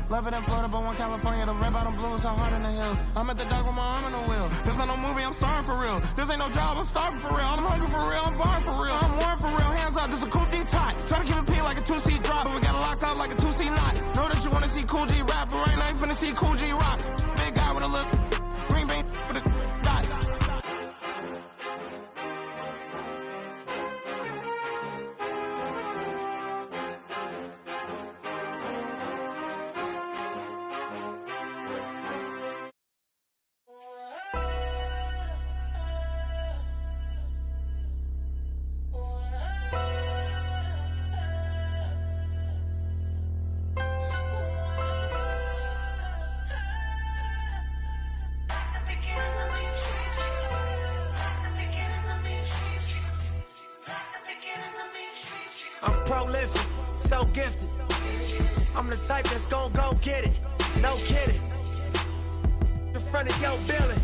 Love it in Florida, but one California. The red bottom blue is so hard in the hills. I'm at the dock with my arm on the wheel. This not no movie, I'm starving for real. This ain't no job, I'm starving for real. I'm hungry for real, I'm barring for real. I'm warm for real, hands up, this a coupe D-Tot. Try to keep it P like a 2C drop, but we got it locked up like a 2C knot. Know that you wanna see Cool G rap, but right now you finna see Cool G rock. Big guy with a look, green bean for the dot. I'm prolific, so gifted. I'm the type that's gon' go get it, no kidding. In front of your building,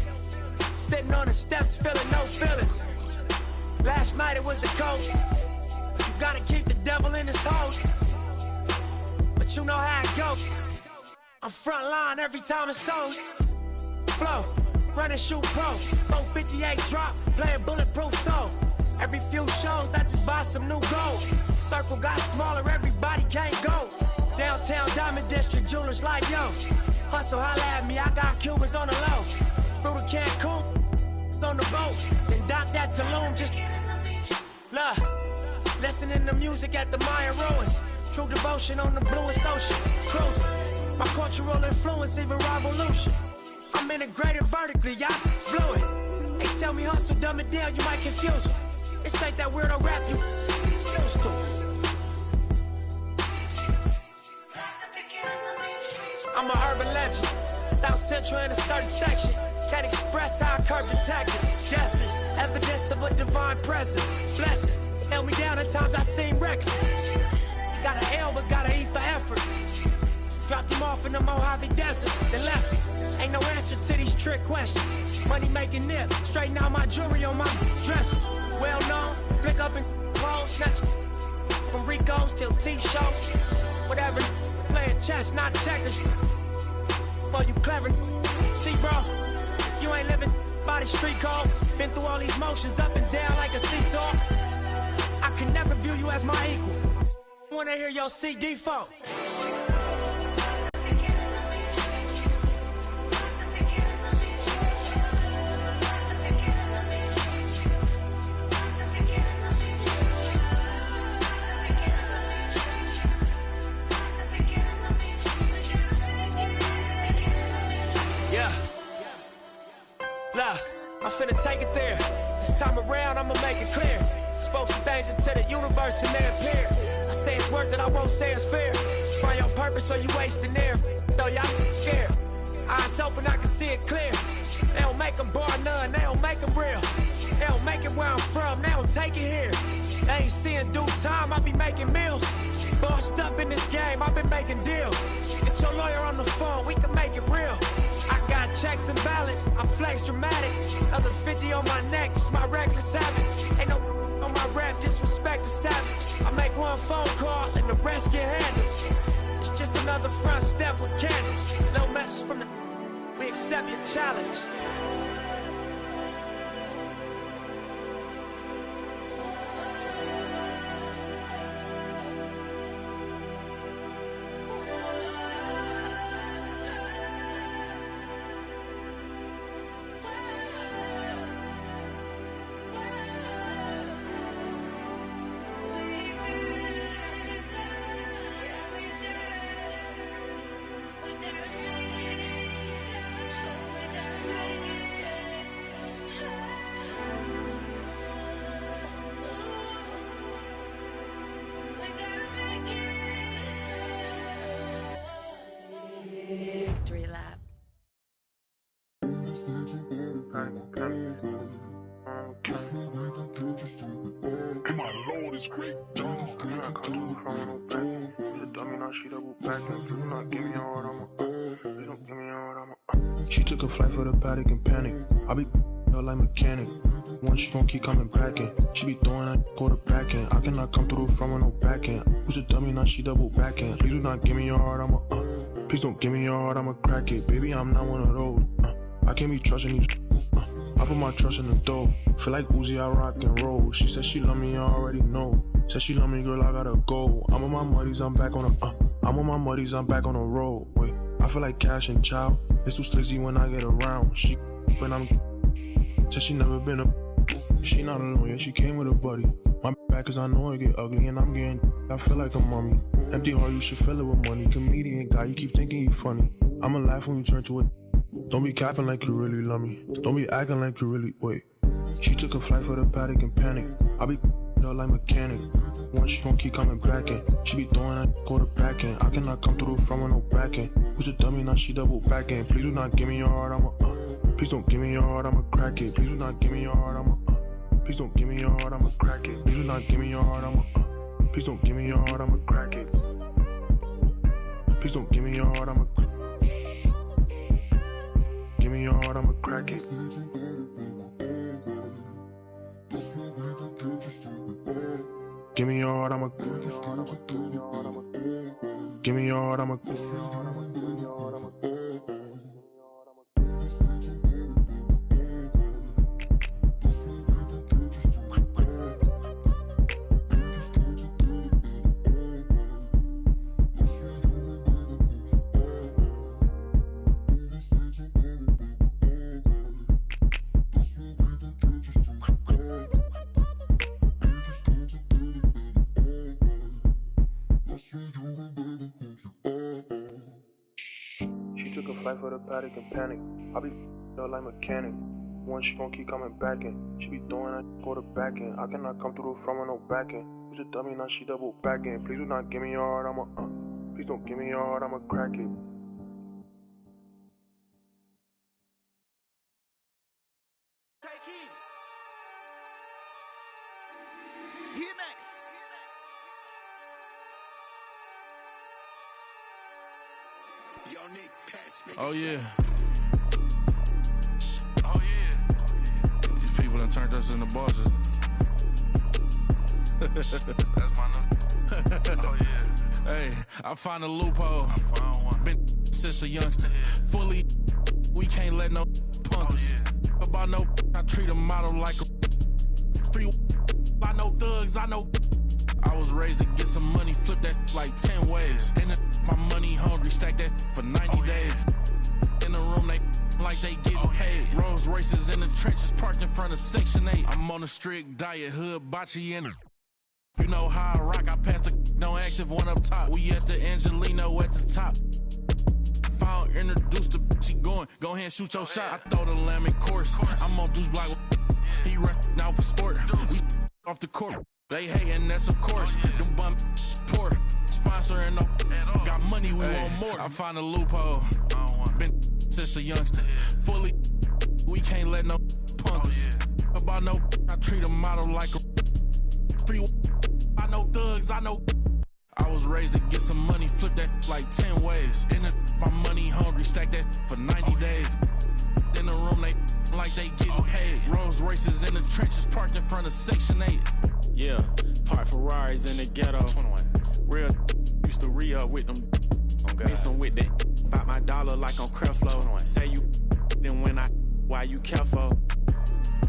sitting on the steps feeling no feelings. Last night it was a cold. You gotta keep the devil in his hole, but you know how it goes. I'm front line every time it's on. Flow, run and shoot pro, 458 drop, playing bulletproof soul. Every few shows, I just buy some new gold. Circle got smaller, everybody can't go. Downtown Diamond District, jewelers like yo. Hustle, holla at me, I got Cubans on the low. Through the Cancun, on the boat. Then dock that Tulum, just love. Listening to music at the Mayan ruins. True devotion on the bluest ocean. Cruising, my cultural influence, even revolution. I'm integrated vertically, I blew it. They tell me hustle, dumb it down, you might confuse them. This ain't that weirdo rap you used to. I'm a urban legend, South Central in a certain section. Can't express how I curb detectives. Guesses, evidence of a divine presence. Blessings, held me down at times I seem reckless. Got an L but got an E for effort. Dropped him off in the Mojave Desert, then left him. Ain't no answer to these trick questions. Money making nip, straighten out my jewelry on my dresser. Well known, flick up and close, snatch from Rico's till T-shows. Whatever, playing chess, not checkers. Boy, you clever. See, bro, you ain't living by the street code. Been through all these motions up and down like a seesaw. I can never view you as my equal. Wanna hear your CD phone. I'm finna take it there. This time around, I'ma make it clear. Spoke some things into the universe and they appear. I say it's worth it, I won't say it's fair. Find your purpose or you wasting air. Though y'all scared. Eyes open, I can see it clear. They don't make them bar none, they don't make them real. They don't make it where I'm from, they don't take it here. They ain't seeing due time, I be making meals. Bossed up in this game, I've been making deals. Get your lawyer on the phone, we can make it real. I got checks and balance, I flex dramatic. Other 50 on my neck, it's my reckless habit. Ain't no on my rap, disrespect the savage. I make one phone call and the rest get handled. It's just another front step with candles. No message from the we accept your challenge. Victory lap. My Lord is great. She took a flight for the paddock and panic. I be her like mechanic. Once she gon' keep coming back in. She be throwing that quarterbacking. I cannot come through from her no backhand. Who's a dummy, now she double backhand. Please do not give me your heart, I'm a Please don't give me your heart, I'ma crack it. Baby, I'm not one of those. I can't be trusting these. I put my trust in the dough. Feel like Uzi, I rock and roll. She said she love me, I already know. Said she love me, girl, I gotta go. I'm on my muddies, I'm back on the I'm on my muddies, I'm back on the road. Wait, I feel like Cash and Chow. It's too slizzy when I get around. She when I'm said she never been a. She not alone, yeah, she came with a buddy. My back cause I know it get ugly and I'm getting. I feel like a mummy. Empty heart, you should fill it with money. Comedian guy, you keep thinking you funny. I'ma laugh when you turn to it. Don't be capping like you really love me. Don't be acting like you really wait. She took a flight for the paddock and panic. I be up like mechanic. Once she gon' keep coming back in. She be throwing that quarterbacking. I cannot come through the front with no backing. Who's a dummy, now she double backing. Please do not give me your heart, I'ma Please don't give me your heart, I'ma crack it. Please do not give me your heart, I'ma Please don't give me your heart, I'ma crack it. Please do not give me your heart, I'ma Please don't give me your heart, I'ma crack it. Please don't give me your heart, I'ma Give me your heart, I'ma crack it. Give me your heart, I'ma Give me your heart, I'ma Flight for the paddock and panic. I be up like mechanic. Once she gon' keep coming back in. She be throwing that quarterbacking. I cannot come through the front with no backing. Who's a dummy, now she double backing. Please do not give me your heart, I'ma Please don't give me your heart, I'ma crack it. Take heed. Hear me. Oh yeah. Oh yeah. These people done turned us into bosses. That's my number. Oh yeah. Hey, I find a loophole. Been since a youngster. Fully, we can't let no punk us. About no, I treat a model like a 3. I know thugs, I know. I was raised to get some money, flip that like 10 ways. And my money hungry, stack that for 90 days. In the room, they like they getting paid. Rolls Royces in the trenches, parked in front of Section 8. I'm on a strict diet, hood, bocce in it. You know how I rock, I pass the don't ask if one up top. We at the Angelino at the top. If I don't introduce the she going, go ahead and shoot your shot. I throw the lamb in course. I'm on Deuce Block, he run now for sport. We off the court. They hating, that's of course. Them bum poor. Sponsoring no. Got money, we want more. I find a loophole. Been since a youngster. Fully, we can't let no punk us. About no, I treat a model like a 3. I know thugs, I know. I was raised to get some money, flip that like 10 ways. In the, my money hungry, stack that for 90 days. In the room, they like they getting paid. Rolls Royces in the trenches, parked in front of Section 8. Yeah, park Ferraris in the ghetto. 21. Real used to re-up with them. Miss them with that. Bought my dollar like on Creflo. 21. Say you then when I why you careful.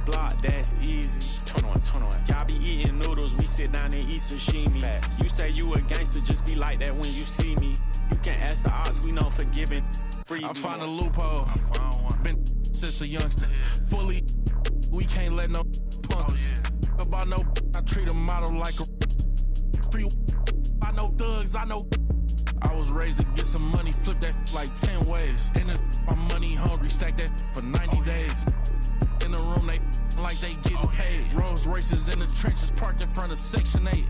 Block, that's easy. 21. Y'all be eating noodles, we sit down and eat sashimi. Fast. You say you a gangster, just be like that when you see me. You can ask the odds, we know forgiving. Free I find a loophole. Been since a youngster. Fully, we can't let no punk us. About no, I treat a model like a 3. I know thugs, I know. I was raised to get some money, flip that like 10 ways. In the, my money hungry, stack that for 90 days. In the room, they like they getting paid. Rolls Royces in the trenches, parked in front of Section 8.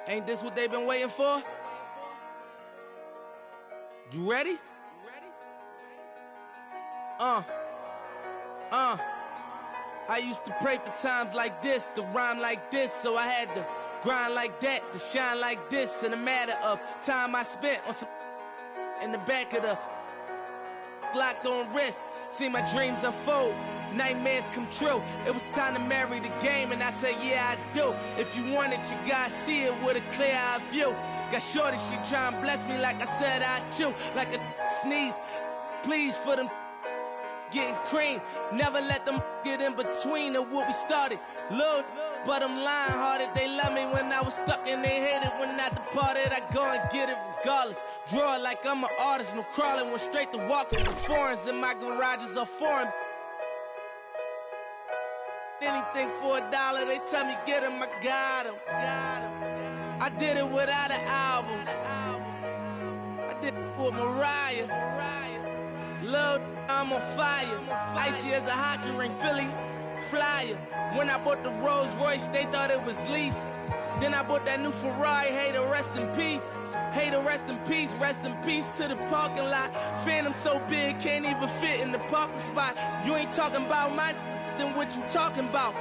Ain't this what they've been waiting for? You ready? I used to pray for times like this, to rhyme like this, so I had to grind like that, to shine like this. In a matter of time I spent on some in the back of the locked on wrist. see my dreams unfold. Nightmares come true. It was time to marry the game, and I said, yeah, I do. If you want it, you gotta see it with a clear eye view. Got shorty, she try and bless me like I said I chew. Like a sneeze, please for them getting cream. Never let them get in between of what we started. Lord, but I'm lying-hearted. They love me when I was stuck and they hated when I departed. I go and get it regardless. Draw it like I'm an artist. No crawling, went straight to walking with foreigns in my garages are foreign. Anything for $1, they tell me get him, I got him. I did it without an album. I did it with Mariah. Lil', I'm on fire. Icy as a hockey ring, Philly flyer. When I bought the Rolls Royce, they thought it was lease. Then I bought that new Ferrari, hey, to rest in peace. Hey, to rest in peace to the parking lot. Phantom so big, can't even fit in the parking spot. You ain't talking about my then what you talking about?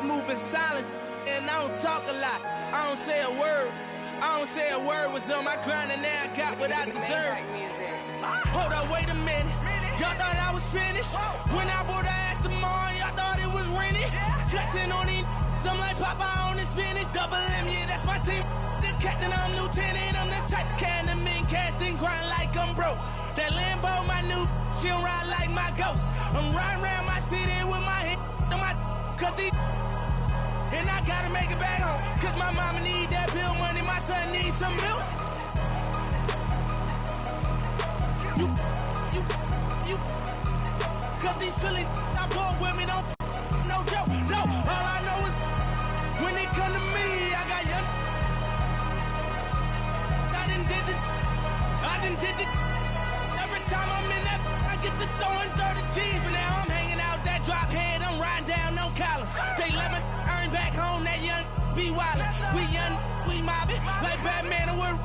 Moving silent, and I don't talk a lot. I don't say a word. I don't say a word. Was on my grind and now I got what I deserve. Hold up, wait a minute. Y'all thought I was finished. When I bought the ass tomorrow, y'all thought it was rented. Flexing on these, I'm like Popeye on the spinach. Double M, yeah, that's my team. The captain, I'm lieutenant. I'm the type of can the men cast and grind like I'm broke. That Lambo, my new, she don't ride like my ghost. I'm riding around my city with my head on my cut these. And I gotta make it back home, cause my mama need that bill money, my son needs some milk. You, cause these Philly I bought with me, don't, no joke, no. All I know is, when it come to me, I got young. I done did it. Every time I'm in that, I get to throwing 30 G's, but now I'm hanging out that drop head, I'm riding down no collar. They let me earn back home, that young be wildin'. We young, we mobbin', like Batman and we're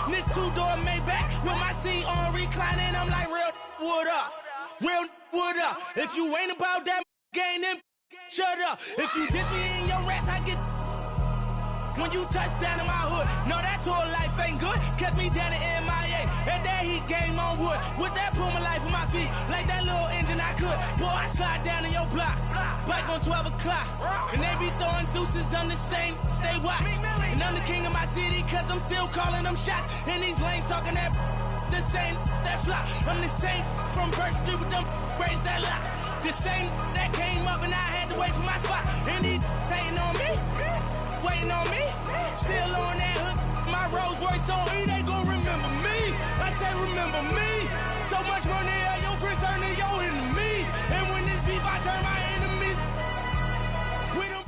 this two-door Maybach with my seat on reclining. I'm like, real wood up, real wood up. If you ain't about that game, then shut up. If you diss me in your rats, I get when you touch down in my hood. No, that tour life ain't good. Catch me down in MIA. At that heat game on wood. With that Puma life on my feet. Like that little engine I could. Boy, I slide down in your block. Bike on 12 o'clock. And they be throwing deuces on the same they watch. And I'm the king of my city, cause I'm still calling them shots. And these lanes talking that the same that flop. I'm the same from First Street with them braids that lock. The same that came up and I had to wait for my spot. And these hating on me. Waiting on me, still on that hood. My Rolls Royce on E, they gon' remember me. I say remember me. So much money, your friends turn to your enemy. And when this beef, I turn my enemies. With them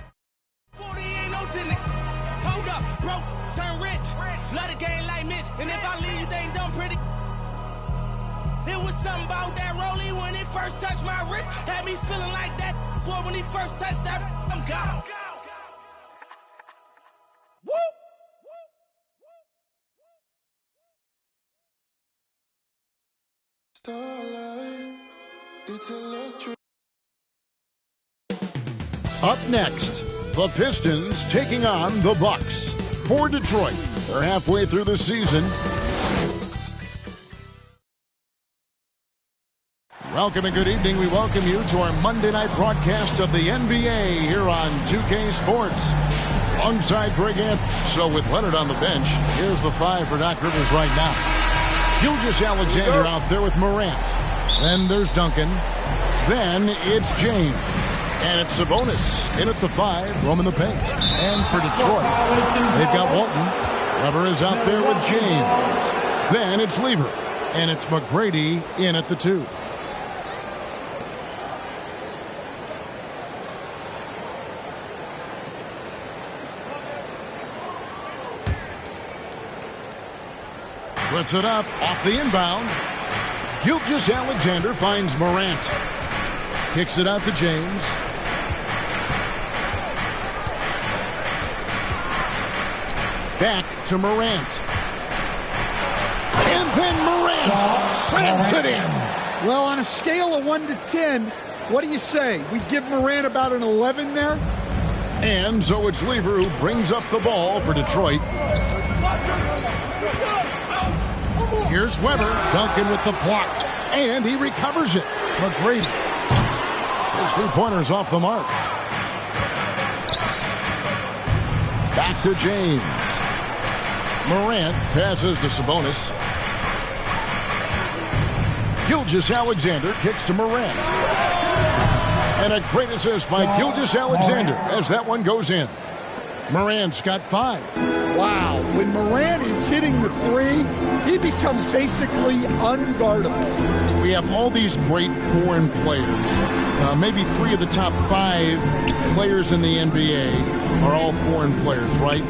40 ain't no tenant. Hold up, broke, turn rich. Love the game like Mitch. And if I leave, you think done pretty. It was something about that rollie when it first touched my wrist. Had me feeling like that boy when he first touched that. I'm gone. Woo! Starlight, it's electric. Up next, the Pistons taking on the Bucks. For Detroit, they're halfway through the season. Welcome and good evening. We welcome you to our Monday night broadcast of the NBA here on 2K Sports. Alongside Greg Anthony. So with Leonard on the bench, here's the five for Doc Rivers right now. Gilgeous Alexander out there with Morant. Then there's Duncan. Then it's James. And it's Sabonis in at the five, roaming the paint. And for Detroit, they've got Walton. Weber is out there with James. Then it's Lever. And it's McGrady in at the two. Puts it up off the inbound. Gilgeous Alexander finds Morant. Kicks it out to James. Back to Morant. And then Morant slams it in. Well, on a scale of 1 to 10, what do you say? We give Morant about an 11 there? And so it's Lever who brings up the ball for Detroit. Here's Weber, Duncan with the block, and he recovers it. McGrady. His three-pointer's off the mark. Back to James. Morant passes to Sabonis. Gilgeous-Alexander kicks to Morant. And a great assist by Gilgeous-Alexander as that one goes in. Morant's got 5. Wow. When Morant is hitting the three, he becomes basically unguardable. We have all these great foreign players. Maybe 3 of the top 5 players in the NBA are all foreign players, right?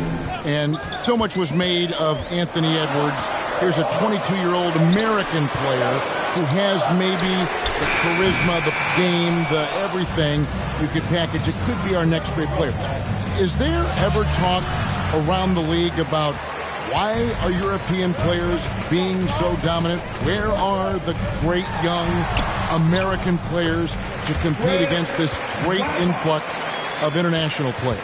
And so much was made of Anthony Edwards. Here's a 22-year-old American player who has maybe the charisma, the game, the everything you could package. It could be our next great player. Is there ever talk around the league about why are European players being so dominant? Where are the great young American players to compete against this great influx of international players?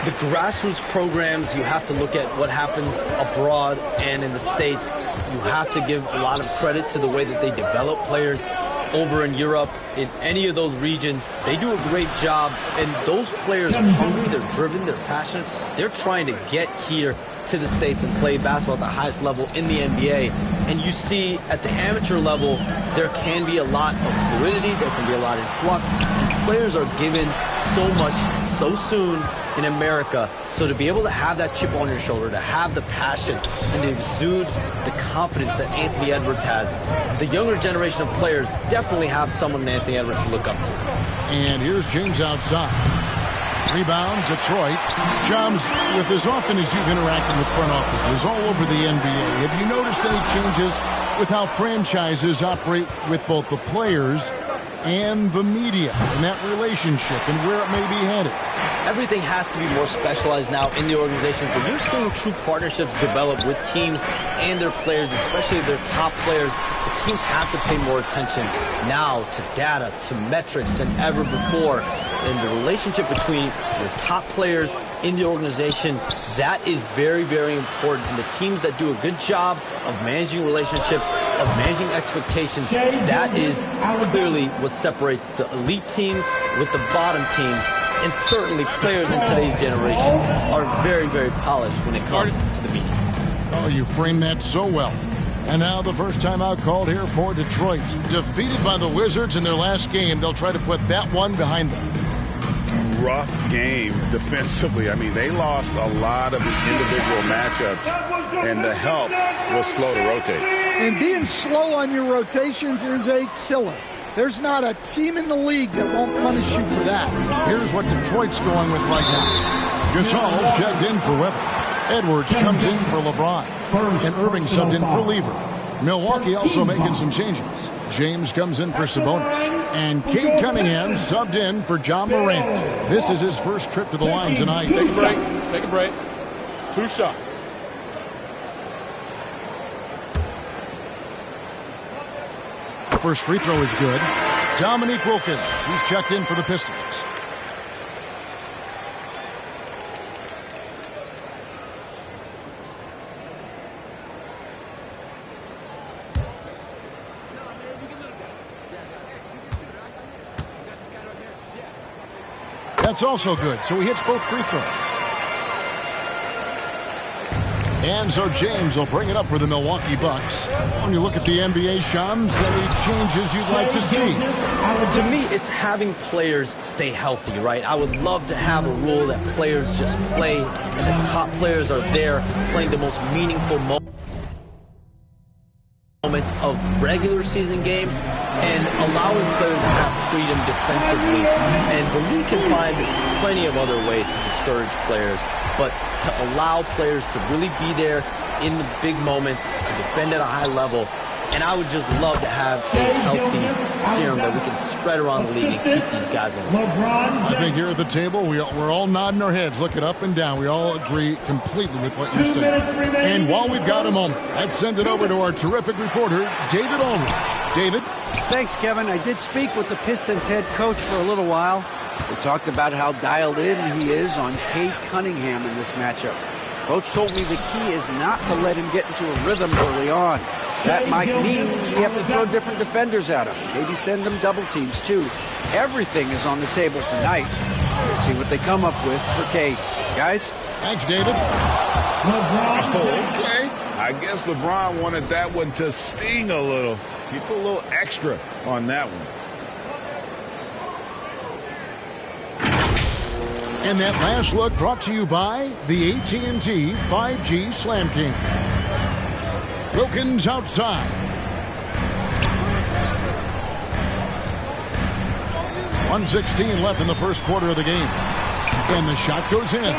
The grassroots programs, you have to look at what happens abroad and in the States. You have to give a lot of credit to the way that they develop players. Over in Europe, in any of those regions, they do a great job. And those players are hungry, they're driven, they're passionate. They're trying to get here to the States and play basketball at the highest level in the NBA. And you see at the amateur level, there can be a lot of fluidity, there can be a lot of influx. And players are given so much so soon in America. So to be able to have that chip on your shoulder, to have the passion and to exude the confidence that Anthony Edwards has, the younger generation of players definitely have someone Anthony Edwards to look up to. And here's James outside. Rebound, Detroit. Shams, with as often as you've interacted with front offices all over the NBA, have you noticed any changes with how franchises operate with both the players and the media and that relationship and where it may be headed? Everything has to be more specialized now in the organizations, but you're seeing true partnerships develop with teams and their players, especially their top players. The teams have to pay more attention now to data, to metrics than ever before. And the relationship between your top players in the organization, that is very, very important. And the teams that do a good job of managing relationships, of managing expectations, that is clearly what separates the elite teams with the bottom teams. And certainly players in today's generation are very, very polished when it comes to the media. Oh, you framed that so well. And now the first timeout called here for Detroit. Defeated by the Wizards in their last game, they'll try to put that one behind them. Rough game defensively. I mean, they lost a lot of the individual matchups, and the help was slow to rotate. And being slow on your rotations is a killer. There's not a team in the league that won't punish you for that. Here's what Detroit's going with right now. Gasol's checked in for Webber. Edwards comes in for LeBron. And Irving subbed in for Lever. Milwaukee also making some changes. James comes in for Sabonis. And Cade Cunningham subbed in for John Morant. This is his first trip to the line tonight. Take a break. Take a break. 2 shots. First free throw is good. Dominique Wilkins, he's checked in for the Pistons. That's also good, so he hits both free throws. And so James will bring it up for the Milwaukee Bucks. When you look at the NBA, Shams, any changes you'd like to see? To me, it's having players stay healthy, right? I would love to have a rule that players just play and the top players are there playing the most meaningful moments of regular season games and allowing players to have freedom defensively. And the league can find plenty of other ways to discourage players, but to allow players to really be there in the big moments, to defend at a high level. And I would just love to have a healthy serum that we can spread around the league and keep these guys in. I think here at the table, we're all nodding our heads, looking up and down. We all agree completely with what you're saying. And while we've got a moment, let's send it over to our terrific reporter, David Aldridge. David? Thanks, Kevin. I did speak with the Pistons head coach for a little while. We talked about how dialed in he is on Cade Cunningham in this matchup. Coach told me the key is not to let him get into a rhythm early on. That might mean you have to throw different defenders at him. Maybe send them double teams, too. Everything is on the table tonight. Let's see what they come up with for K. Guys? Thanks, David. Okay. I guess LeBron wanted that one to sting a little. He put a little extra on that one. And that last look brought to you by the AT&T 5G Slam King. Wilkins outside. 1:16 left in the first quarter of the game. And the shot goes in.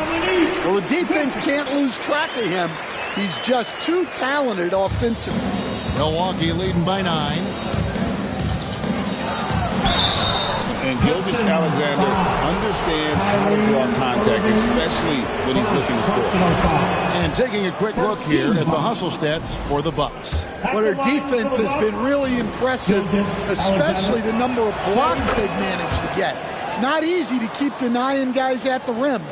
Well, the defense can't lose track of him. He's just too talented offensively. Milwaukee leading by 9. And Gilgeous-Alexander understands how to draw contact, especially when he's looking to score. And taking a quick look here at the hustle stats for the Bucks. But their defense has been really impressive, especially the number of blocks they've managed to get. It's not easy to keep denying guys at the rim.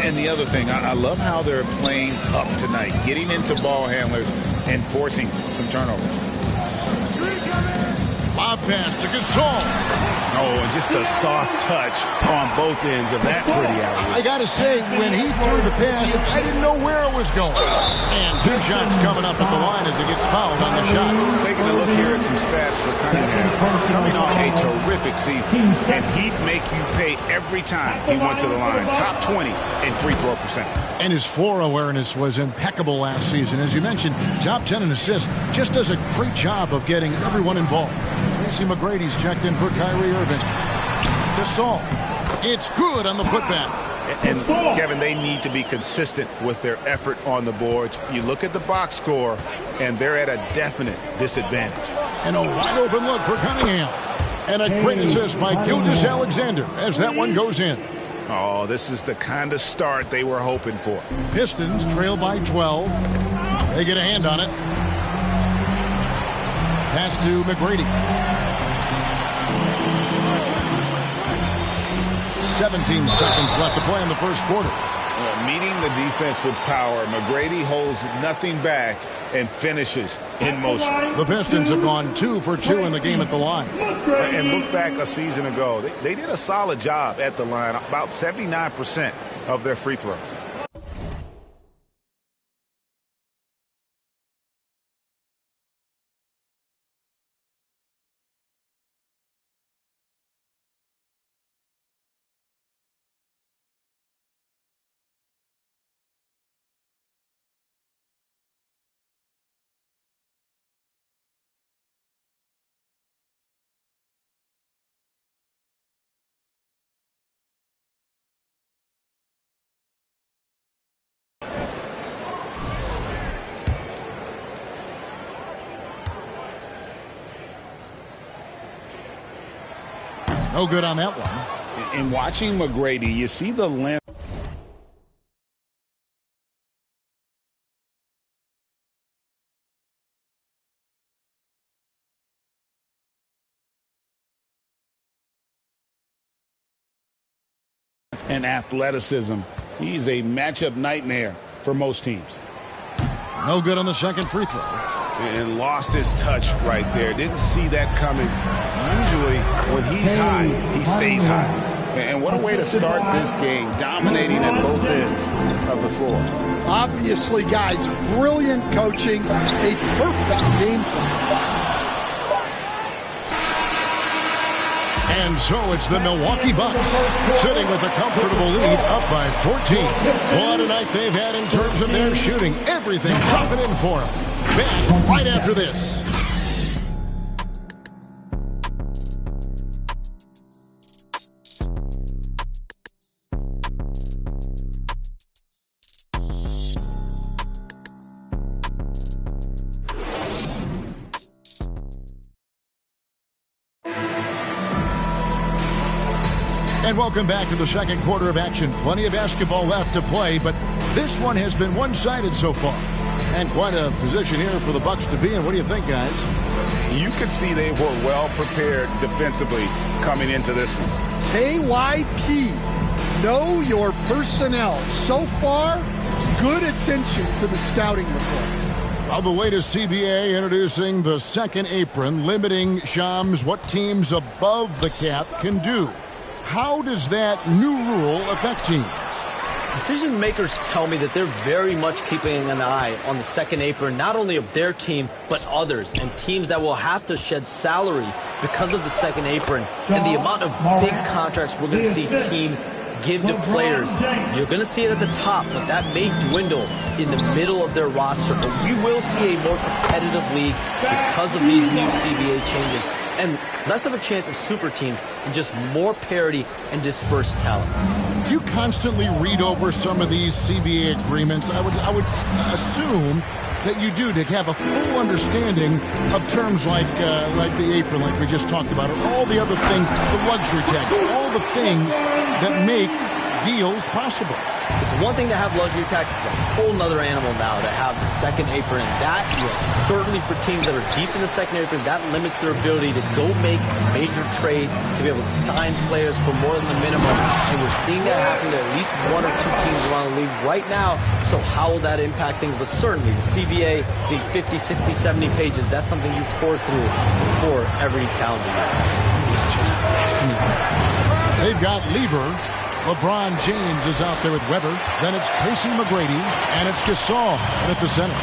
And the other thing, I love how they're playing up tonight, getting into ball handlers and forcing some turnovers. Lob pass to Gasol. Oh, and just a soft touch on both ends of that pretty alley. I got to say, when he threw the pass, I didn't know where it was going. And 2 shots coming up at the line as he gets fouled on the shot. Taking a look here at some stats for Cunningham. Coming off a terrific season, and he'd make you pay every time he went to the line. Top 20 in free throw percentage. And his floor awareness was impeccable last season. As you mentioned, top 10 in assists. Just does a great job of getting everyone involved. Tracy McGrady's checked in for Kyrie Irving. Gasol. It's good on the putback. And Kevin, they need to be consistent with their effort on the boards. You look at the box score, and they're at a definite disadvantage. And a wide open look for Cunningham. And a great assist by Gilgeous-Alexander as that one goes in. Oh, this is the kind of start they were hoping for. Pistons trail by 12. They get a hand on it. Pass to McGrady. 17 seconds left to play in the first quarter. Meeting the defense with power, McGrady holds nothing back and finishes in motion. The Pistons have gone 2 for 2 in the game at the line. And look back a season ago. They did a solid job at the line, about 79% of their free throws. No good on that one. In watching McGrady, you see the length. And athleticism. He's a matchup nightmare for most teams. No good on the second free throw. And lost his touch right there. Didn't see that coming. Usually, when he's high, he stays high. And what a way to start this game, dominating at both ends of the floor. Obviously, guys, brilliant coaching, a perfect game plan. And so it's the Milwaukee Bucks sitting with a comfortable lead up by 14. What a night they've had in terms of their shooting. Everything dropping in for them. Back right after this. And welcome back to the second quarter of action. Plenty of basketball left to play, but this one has been one-sided so far. And quite a position here for the Bucks to be in. What do you think, guys? You could see they were well prepared defensively coming into this one. KYP, know your personnel. So far, good attention to the scouting report. Well, the latest CBA introducing the second apron, limiting, Shams, what teams above the cap can do. How does that new rule affect teams? Decision makers tell me that they're very much keeping an eye on the second apron, not only of their team, but others, and teams that will have to shed salary because of the second apron and the amount of big contracts we're going to see teams give to players. You're going to see it at the top, but that may dwindle in the middle of their roster. But we will see a more competitive league because of these new CBA changes, and less of a chance of super teams and just more parity and dispersed talent. Do you constantly read over some of these CBA agreements? I would assume that you do, to have a full understanding of terms like the apron, like we just talked about, or all the other things, the luxury tax, all the things that make deals possible. It's one thing to have luxury tax. It's a whole nother animal now to have the second apron, and that, certainly for teams that are deep in the second apron, that limits their ability to go make major trades, to be able to sign players for more than the minimum. And we're seeing that happen to at least one or two teams around the league right now. So how will that impact things? But certainly the CBA being 50, 60, 70 pages, that's something you pour through before every calendar year. They've got Lever. LeBron James is out there with Weber. Then it's Tracy McGrady, and it's Gasol at the center.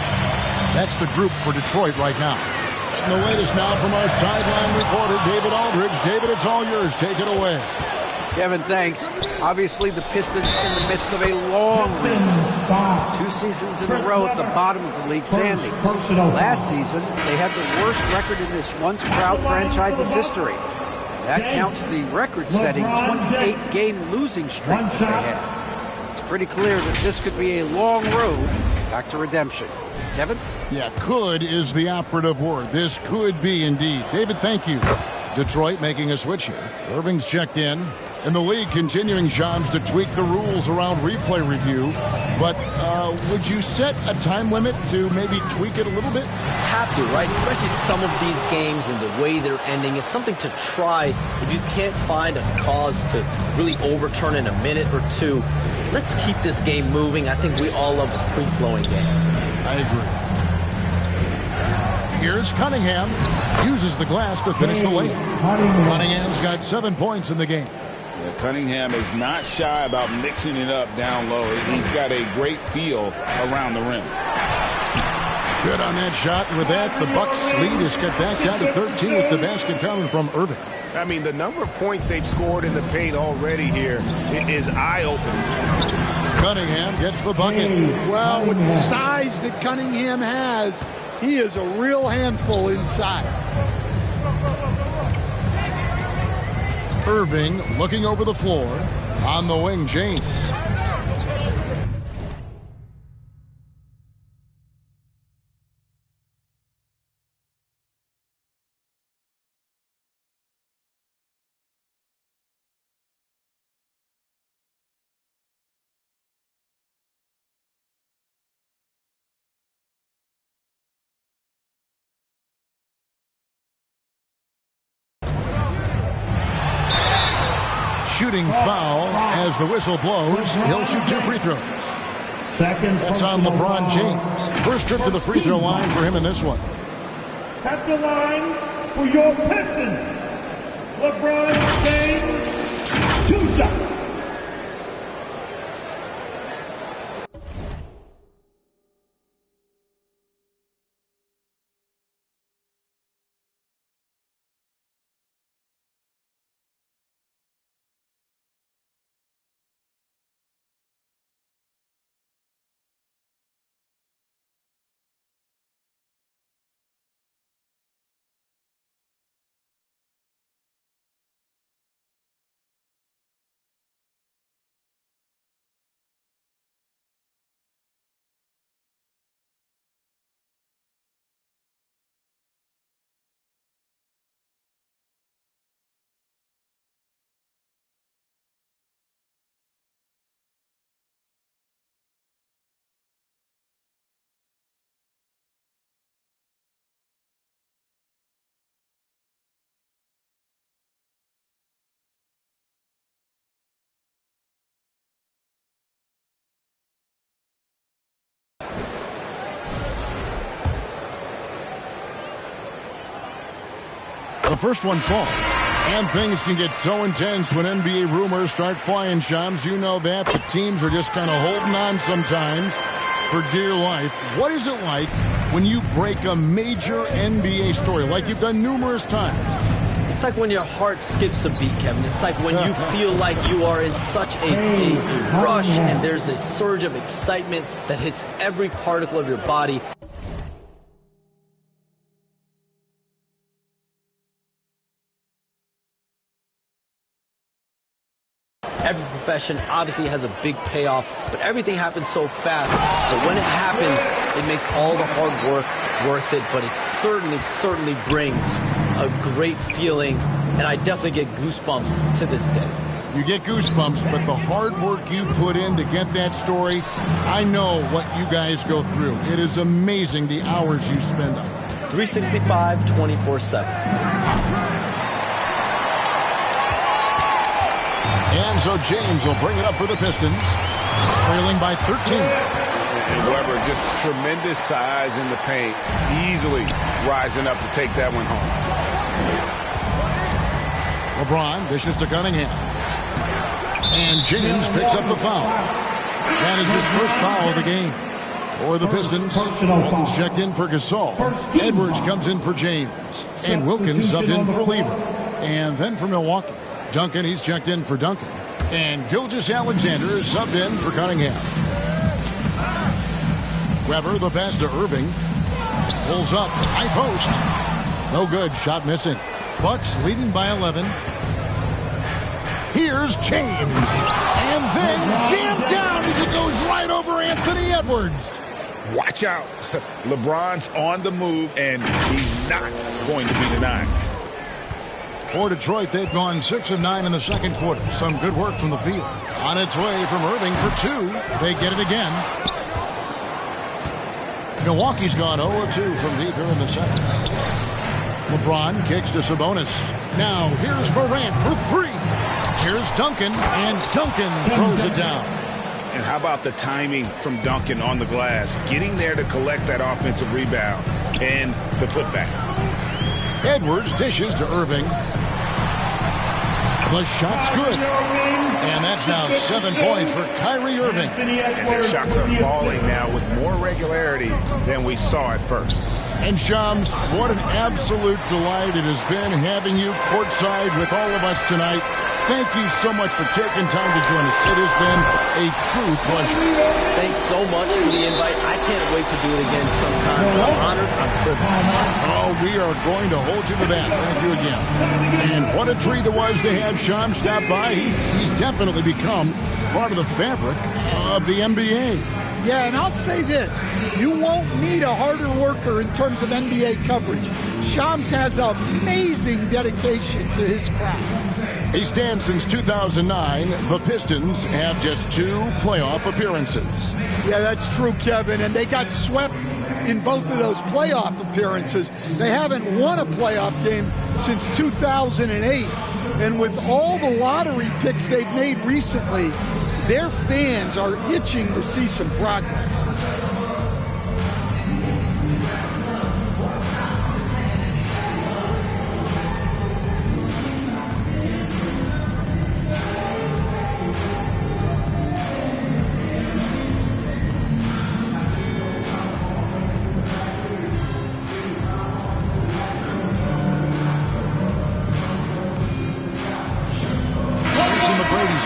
That's the group for Detroit right now. And the latest now from our sideline reporter, David Aldridge. David, it's all yours. Take it away. Kevin, thanks. Obviously, the Pistons in the midst of a long run. 2 seasons in a row at the bottom of the league standings. Last season, they had the worst record in this once-proud franchise's history. That counts the record-setting 28-game losing streak that they had. It's pretty clear that this could be a long road back to redemption. Kevin? Yeah, could is the operative word. This could be indeed. David, thank you. Detroit making a switch here. Irving's checked in. And the league continuing, Shams, to tweak the rules around replay review. But would you set a time limit to maybe tweak it a little bit? Have to, right? Especially some of these games and the way they're ending. It's something to try. If you can't find a cause to really overturn in a minute or two, let's keep this game moving. I think we all love a free-flowing game. I agree. Here's Cunningham. Uses the glass to finish the layup. Cunningham's got 7 points in the game. Yeah, Cunningham is not shy about mixing it up down low. He's got a great feel around the rim. Good on that shot. And with that, the Bucks lead is cut back down to 13 with the basket coming from Irving. I mean, the number of points they've scored in the paint already here is eye-opening. Cunningham gets the bucket. Well, with the size that Cunningham has, he is a real handful inside. Irving looking over the floor. On the wing, James. Shooting foul as the whistle blows. He'll shoot 2 free throws. That's on LeBron James. First trip to the free throw line for him in this one. At the line for your Pistons, LeBron James, 2 shots. first one falls. And things can get so intense when NBA rumors start flying, Shams. You know that. The teams are just kind of holding on sometimes for dear life. What is it like when you break a major NBA story like you've done numerous times? It's like when your heart skips a beat, Kevin. It's like when you feel like you are in such a rush and there's a surge of excitement that hits every particle of your body. Every profession obviously has a big payoff, but everything happens so fast. But when it happens, it makes all the hard work worth it. But it certainly brings a great feeling, and I definitely get goosebumps to this day. You get goosebumps, but the hard work you put in to get that story, I know what you guys go through. It is amazing the hours you spend on it. 365, 24/7. And so James will bring it up for the Pistons, trailing by 13. And Weber, just tremendous size in the paint, easily rising up to take that one home. LeBron dishes to Cunningham. And James picks up the foul. That is his first foul of the game. For the Pistons, Wilkins checked in for Gasol. Edwards comes in for James. And Wilkins subbed in for Lever. And then for Milwaukee, Duncan, he's checked in for Duncan. And Gilgeous-Alexander is subbed in for Cunningham. Weber, the pass to Irving. Pulls up, high post. No good, shot missing. Bucks leading by 11. Here's James. And then jammed down as it goes right over Anthony Edwards. Watch out. LeBron's on the move, and he's not going to be denied. For Detroit, they've gone 6 of 9 in the second quarter. Some good work from the field. On its way from Irving for 2. They get it again. Milwaukee's gone 0 of 2 from deep here in the second. LeBron kicks to Sabonis. Now here's Morant for 3. Here's Duncan, and Duncan throws it down. And how about the timing from Duncan on the glass, getting there to collect that offensive rebound and the putback. Edwards dishes to Irving. The shot's good. And that's now 7 points for Kyrie Irving. And their shots are falling now with more regularity than we saw at first. And Shams, what an absolute delight it has been having you courtside with all of us tonight. Thank you so much for taking time to join us. It has been a true pleasure. Thanks so much for the invite. I can't wait to do it again sometime. I'm honored. I'm privileged. Oh, we are going to hold you to that. Thank you again. And what a treat it was to have Shams stop by. He's definitely become part of the fabric of the NBA. Yeah, and I'll say this. You won't need a harder worker in terms of NBA coverage. Shams has amazing dedication to his craft. He stands since 2009. The Pistons have just 2 playoff appearances. Yeah, that's true, Kevin. And they got swept in both of those playoff appearances. They haven't won a playoff game since 2008. And with all the lottery picks they've made recently, their fans are itching to see some progress.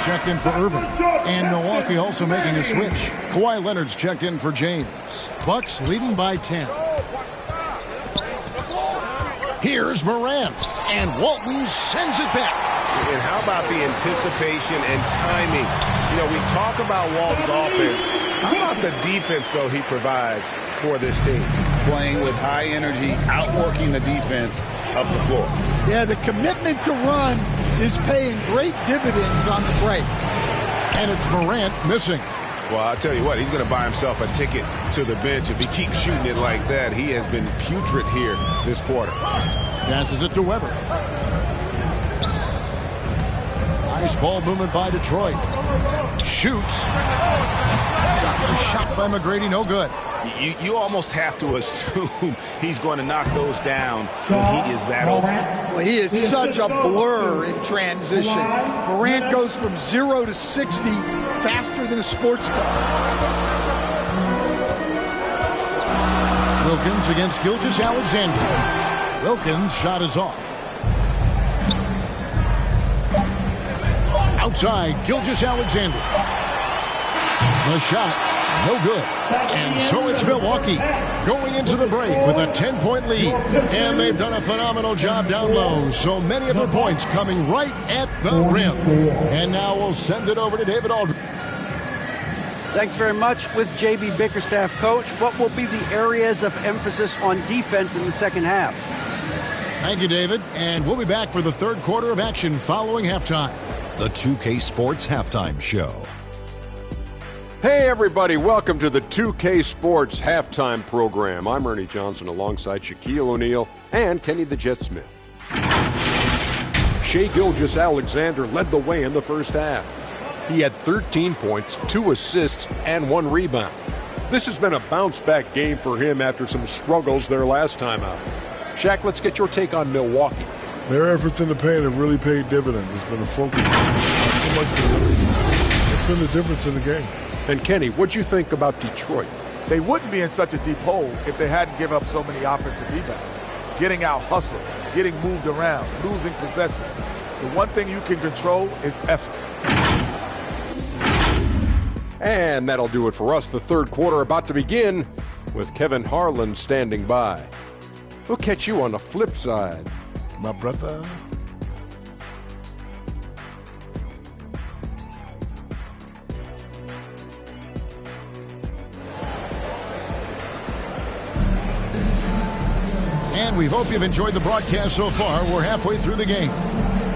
Checked in for Irving. And Milwaukee also making a switch. Kawhi Leonard's checked in for James. Bucks leading by 10. Here's Morant. And Walton sends it back. And how about the anticipation and timing? You know, we talk about Walton's offense. How about the defense, though, he provides for this team? Playing with high energy, outworking the defense up the floor. Yeah, the commitment to run is paying great dividends on the break. And it's Morant missing. Well, I'll tell you what, he's going to buy himself a ticket to the bench if he keeps shooting it like that. He has been putrid here this quarter. Passes it to Weber. Nice ball movement by Detroit. Shoots. A shot by McGrady, no good. You almost have to assume he's going to knock those down when he is that open. Well, he is such a blur in transition. Morant goes from 0 to 60 faster than a sports car. Wilkins against Gilgeous-Alexander. Wilkins' shot is off. Outside, Gilgeous-Alexander. The shot, no good. And so it's Milwaukee going into the break with a 10-point lead. And they've done a phenomenal job down low. So many of their points coming right at the rim. And now we'll send it over to David Aldridge. Thanks very much. With J.B. Bickerstaff, coach, what will be the areas of emphasis on defense in the second half? Thank you, David. And we'll be back for the third quarter of action following halftime. The 2K Sports Halftime Show. Hey, everybody. Welcome to the 2K Sports Halftime Program. I'm Ernie Johnson alongside Shaquille O'Neal and Kenny the Jet Smith. Shai Gilgeous-Alexander led the way in the first half. He had 13 points, 2 assists, and 1 rebound. This has been a bounce-back game for him after some struggles their last time out. Shaq, let's get your take on Milwaukee. Their efforts in the paint have really paid dividends. It's been a focus. Not so much for them. It's been the difference in the game. And Kenny, what'd you think about Detroit? They wouldn't be in such a deep hole if they hadn't given up so many offensive rebounds. Getting out hustled, getting moved around, losing possessions. The one thing you can control is effort. And that'll do it for us. The third quarter about to begin with Kevin Harlan standing by. We'll catch you on the flip side. My brother. And we hope you've enjoyed the broadcast so far. We're halfway through the game.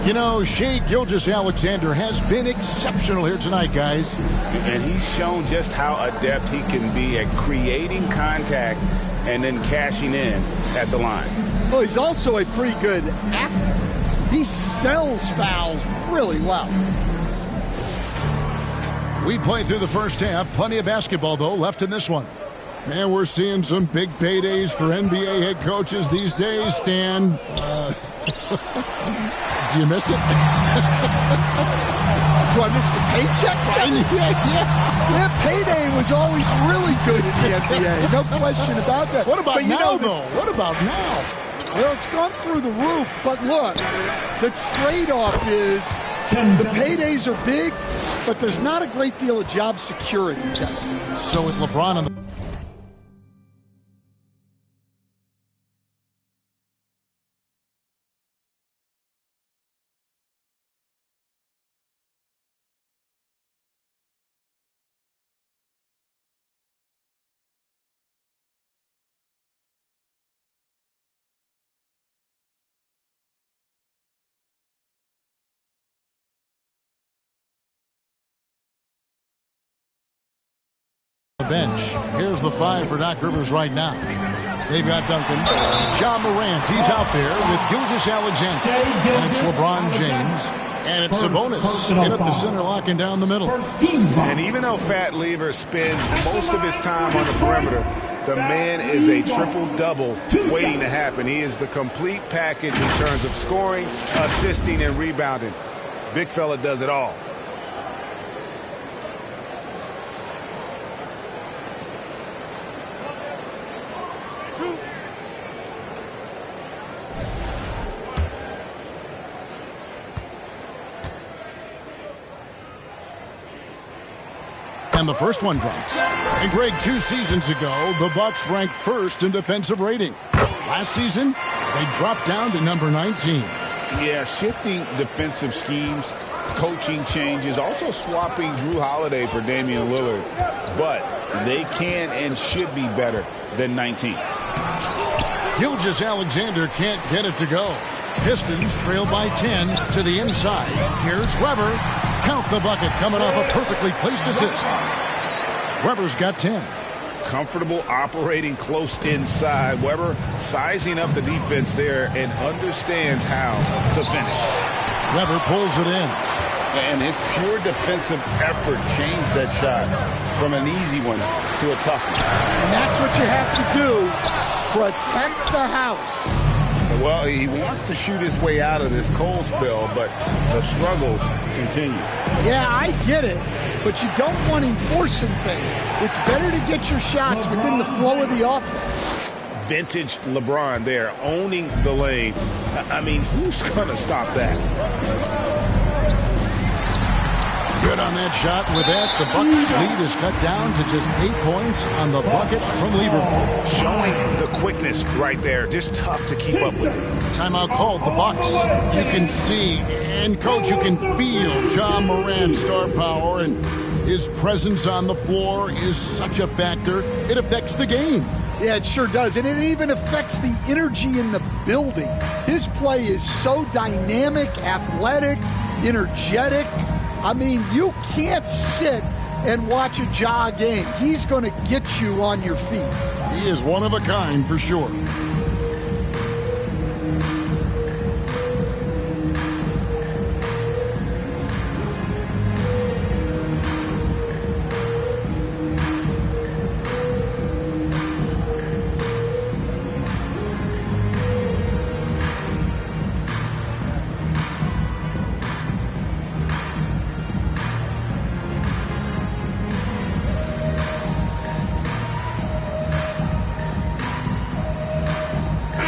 You know, Shai Gilgeous-Alexander has been exceptional here tonight, guys. And he's shown just how adept he can be at creating contact and then cashing in at the line. Well, he's also a pretty good actor. He sells fouls really well. We played through the first half. Plenty of basketball, though, left in this one. Man, we're seeing some big paydays for NBA head coaches these days, Stan. Do you miss it? Do I miss the paychecks? Yeah, payday was always really good in the NBA. No question about that. What about now, though? What about now? Well, it's gone through the roof, but look, the trade-off is the paydays are big, but there's not a great deal of job security. So with LeBron on the... bench. Here's the 5 for Doc Rivers right now. They've got Duncan. Ja Morant, he's out there with Gilgeous-Alexander. And it's LeBron James. And it's Sabonis in at the center, locking down the middle. And even though Fat Lever spends most of his time on the perimeter, the man is a triple-double waiting to happen. He is the complete package in terms of scoring, assisting, and rebounding. Big fella does it all. And the first one drops. And Greg, 2 seasons ago, the Bucks ranked first in defensive rating. Last season, they dropped down to number 19. Yeah, shifting defensive schemes, coaching changes, also swapping Drew Holiday for Damian Lillard. But they can and should be better than 19. Gilgeous-Alexander can't get it to go. Pistons trail by 10 to the inside. Here's Weber. Count the bucket coming off a perfectly placed assist. Weber's got 10. Comfortable operating close inside. Weber sizing up the defense there and understands how to finish. Weber pulls it in. And his pure defensive effort changed that shot from an easy one to a tough one. And that's what you have to do. Protect the house. Well, he wants to shoot his way out of this cold spell, but the struggles continue. Yeah, I get it, but you don't want him forcing things. It's better to get your shots within the flow of the offense. Vintage LeBron there, owning the lane. I mean, who's going to stop that? Good on that shot. With that, the Bucks' lead is cut down to just 8 points on the bucket from Liverpool. Showing the quickness right there. Just tough to keep up with it. Timeout called. The Bucks. You can see, and Coach, you can feel John Morant's star power, and his presence on the floor is such a factor. It affects the game. Yeah, it sure does. And it even affects the energy in the building. His play is so dynamic, athletic, energetic. I mean, you can't sit and watch a Ja game. He's going to get you on your feet. He is one of a kind for sure.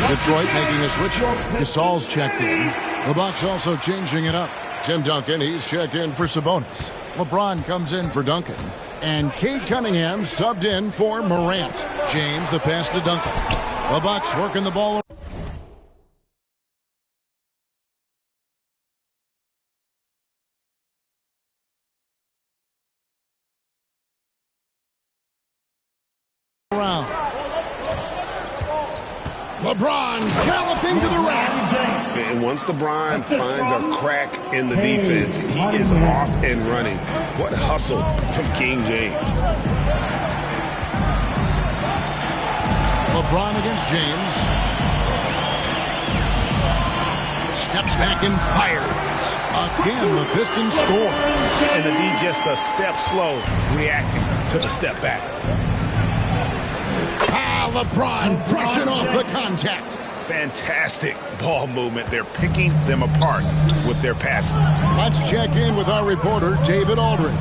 Detroit making a switch. Gasol's checked in. The Bucks also changing it up. Tim Duncan, he's checked in for Sabonis. LeBron comes in for Duncan. And Cade Cunningham subbed in for Morant. James, the pass to Duncan. The Bucks working the ball. Around. LeBron galloping to the rack. And once LeBron finds a crack in the defense, he is off and running. What hustle from King James. LeBron against James. Steps back and fires. Again, the Pistons score. And to be just a step slow, reacting to the step back. LeBron brushing off the contact. Fantastic ball movement. They're picking them apart with their passing. Let's check in with our reporter, David Aldridge.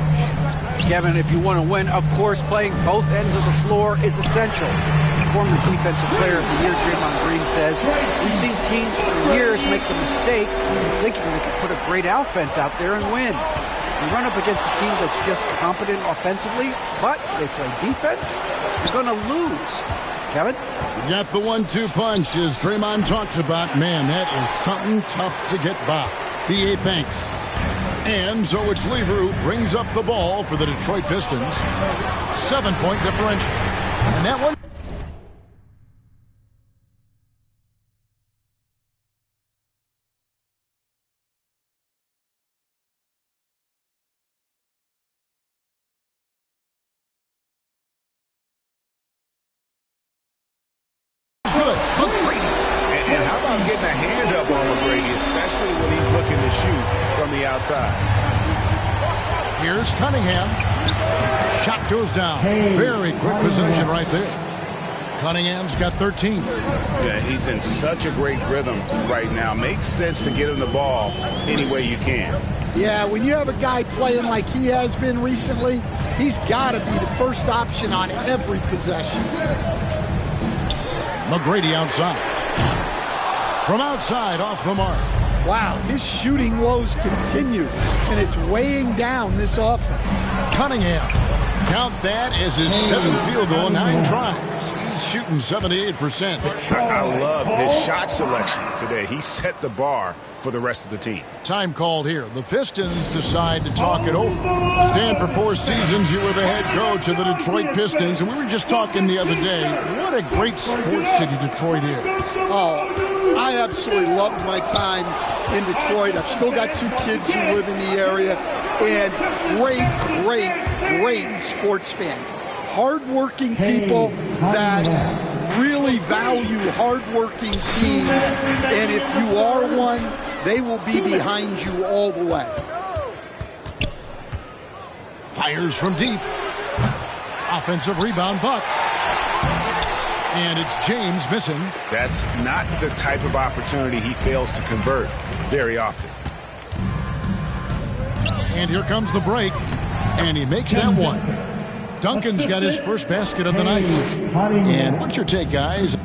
Kevin, if you want to win, of course, playing both ends of the floor is essential. Former Defensive Player of the Year, Draymond Green says, we've seen teams for years make the mistake of thinking they could put a great offense out there and win. You run up against a team that's just competent offensively, but they play defense, you're going to lose. Kevin? You got the 1-2 punch, as Draymond talks about. Man, that is something tough to get by. BA thanks. And so it's Lever who brings up the ball for the Detroit Pistons. 7-point differential. And that one... And how about getting a hand up on McGrady, especially when he's looking to shoot from the outside. Here's Cunningham. Shot goes down. Very quick possession right there. Cunningham's got 13. Yeah, he's in such a great rhythm right now. Makes sense to get him the ball any way you can. Yeah, when you have a guy playing like he has been recently, he's got to be the first option on every possession. McGrady outside. From outside, off the mark. Wow, his shooting woes continue, and it's weighing down this offense. Cunningham. Count that as his 7th field goal, 9 tries. He's shooting 78%. I love his shot selection today. He set the bar for the rest of the team. Time called here. The Pistons decide to talk it over. Stan, for 4 seasons, you were the head coach of the Detroit Pistons, and we were just talking the other day. What a great sports city Detroit is. Oh, I absolutely loved my time in Detroit. I've still got 2 kids who live in the area, and great sports fans. Hardworking people that really value hardworking teams, and if you are one, they will be behind you all the way. Fires from deep. Offensive rebound, Bucks. And it's James missing. That's not the type of opportunity he fails to convert very often. And here comes the break. And he makes that one. Duncan's got his first basket of the night. And what's your take, guys?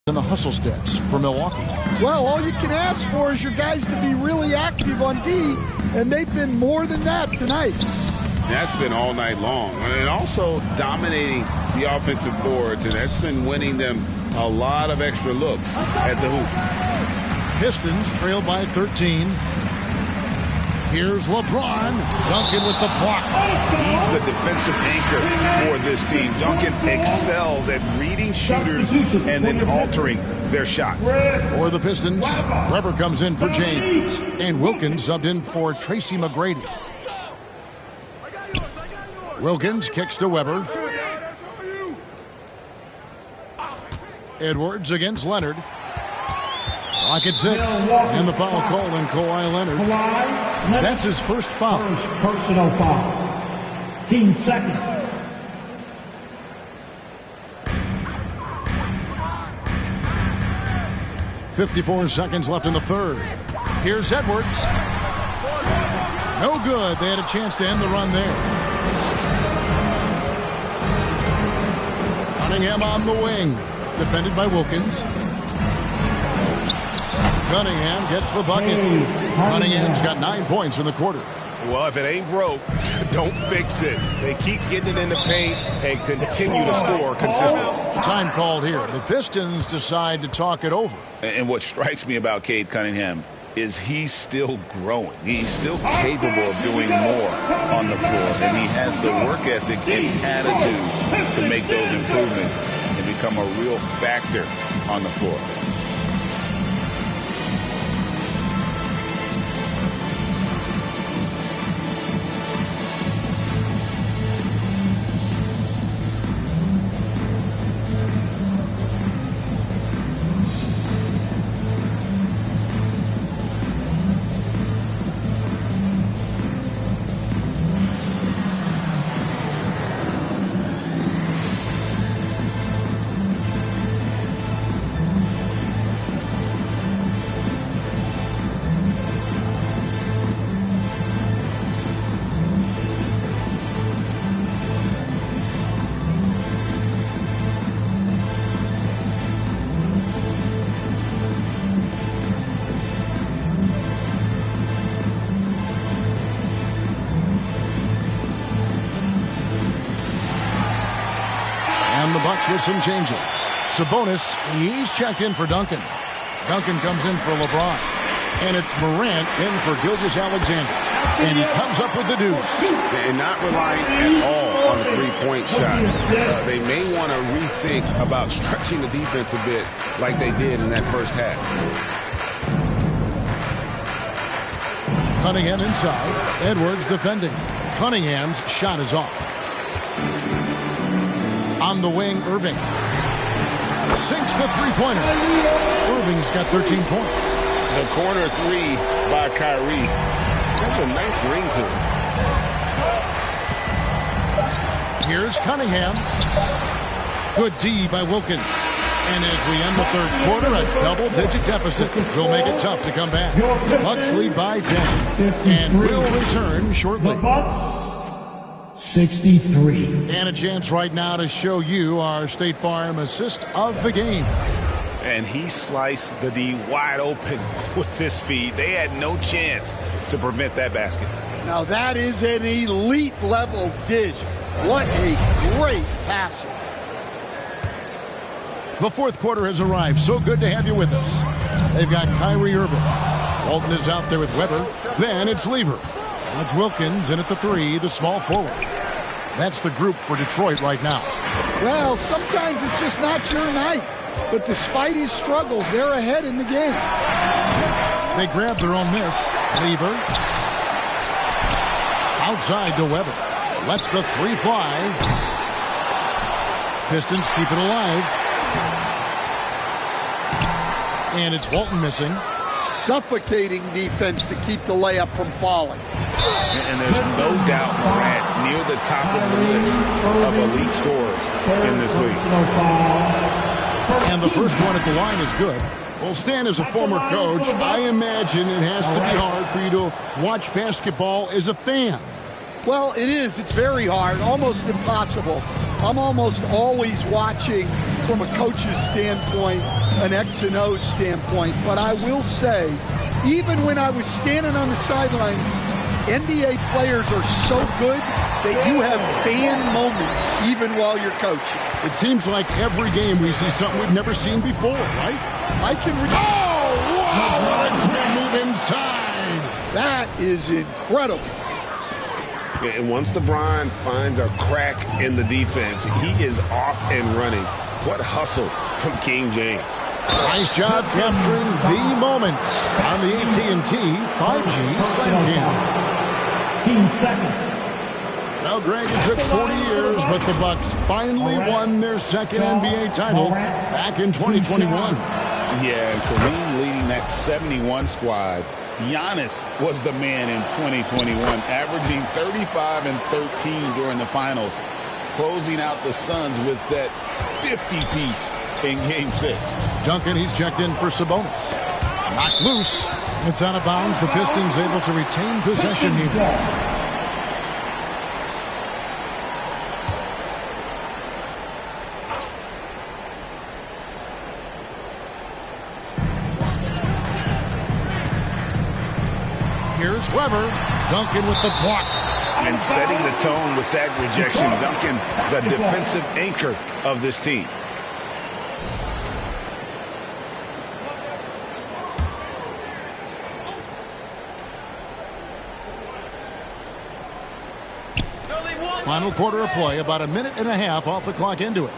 In the hustle stats for Milwaukee. Well, all you can ask for is your guys to be really active on D, and they've been more than that tonight. That's been all night long. And also dominating the offensive boards, and that's been winning them a lot of extra looks at the hoop. Pistons trail by 13. Here's LeBron. Duncan with the block. He's the defensive anchor for this team. Duncan excels at reading shooters and then altering their shots. For the Pistons, Weber comes in for James. And Wilkins subbed in for Tracy McGrady. Wilkins kicks to Weber. Edwards against Leonard. Clock at 6. And the foul call on Kawhi Leonard. That's his first foul. First personal foul. Team second. .54 seconds left in the third. Here's Edwards. No good. They had a chance to end the run there. Cunningham on the wing. Defended by Wilkins. Cunningham gets the bucket. Cunningham's got 9 points in the quarter. Well, if it ain't broke, don't fix it. They keep getting it in the paint and continue to score consistently. Time called here. The Pistons decide to talk it over. And what strikes me about Cade Cunningham is he's still growing. He's still capable of doing more on the floor. And he has the work ethic and attitude to make those improvements and become a real factor on the floor. With some changes. Sabonis, he's checked in for Duncan. Duncan comes in for LeBron. And it's Morant in for Gilgeous-Alexander. And he comes up with the deuce. And not relying at all on the three-point shot. They may want to rethink about stretching the defense a bit like they did in that first half. Cunningham inside. Edwards defending. Cunningham's shot is off. On the wing, Irving. Sinks the three-pointer. Irving's got 13 points. The corner three by Kyrie. That's a nice ring to it. Here's Cunningham. Good D by Wilkins. And as we end the third quarter, a double-digit deficit will make it tough to come back. Bucks lead by 10. And will return shortly. 63. And a chance right now to show you our State Farm assist of the game. And he sliced the D wide open with this feed. They had no chance to prevent that basket. Now that is an elite level dish. What a great passer. The fourth quarter has arrived. So good to have you with us. They've got Kyrie Irving. Walton is out there with Weber. Then it's Lever. And it's Wilkins in at the three, the small forward. That's the group for Detroit right now. Well, sometimes it's just not your night. but despite his struggles, they're ahead in the game. They grab their own miss. Lever. Outside to Weber. Lets the three fly. Pistons keep it alive. And it's Walton missing. Suffocating defense to keep the layup from falling. And there's no doubt Morant near the top of the list of elite scorers in this league. And the first one at the line is good. Well, Stan, as a former coach, I imagine it has to be hard for you to watch basketball as a fan. Well, it is. It's very hard, almost impossible. I'm almost always watching from a coach's standpoint, an X and O standpoint. But I will say, even when I was standing on the sidelines, NBA players are so good that you have fan moments even while you're coaching. It seems like every game we see something we've never seen before, right? Oh, wow, what a quick move inside. That is incredible. And once LeBron finds a crack in the defense, he is off and running. What hustle from King James. Nice job capturing the moment on the AT&T 5G Slam Cam. Team second. Well, Greg, it took 40 years, but the Bucks finally won their second NBA title back in 2021. Yeah, and Kareem leading that 71 squad. Giannis was the man in 2021, averaging 35 and 13 during the finals, closing out the Suns with that 50-piece in Game 6. Duncan, he's checked in for Sabonis. Knocked loose. It's out of bounds. The Pistons able to retain possession here. Here's Weber. Duncan with the block. And setting the tone with that rejection. Duncan, the defensive anchor of this team. Final quarter of play, about a minute and a half off the clock into it.